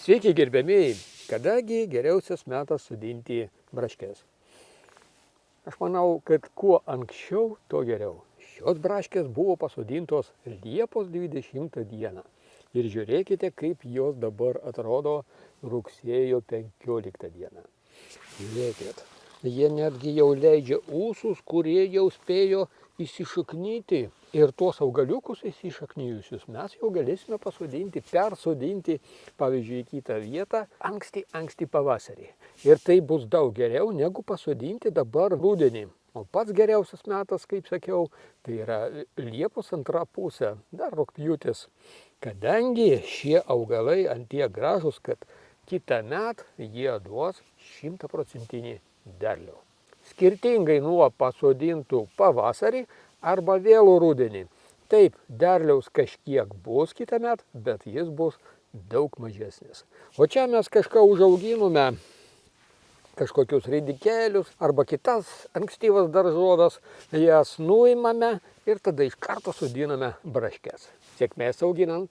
Sveiki gerbiamieji, kadagi geriausias metas sodinti braškes? Aš manau, kad kuo anksčiau, tuo geriau. Šios braškės buvo pasodintos Liepos 20 dieną. Ir žiūrėkite, kaip jos dabar atrodo rugsėjo 15 dieną. Žiūrėkit, jie netgi jau leidžia ūsus, kurie jau spėjo įsišaknyti. Ir tuos augaliukus įsišaknijusius mes jau galėsime pasodinti, persodinti, pavyzdžiui, į kitą vietą anksti pavasarį. Ir tai bus daug geriau negu pasodinti dabar rudenį. O pats geriausias metas, kaip sakiau, tai yra Liepos antra pusė, dar rugpjūtis. Kadangi šie augalai ant tiek gražus, kad kitą metą jie duos 100% derlių. Skirtingai nuo pasodintų pavasarį arba vėlų rudenį. Taip, derliaus kažkiek bus kitą metą, bet jis bus daug mažesnis. O čia mes kažką užauginome, kažkokius ridikėlius arba kitas ankstyvas daržoves, jas nuimame ir tada iš karto sodiname braškes. Sėkmės auginant.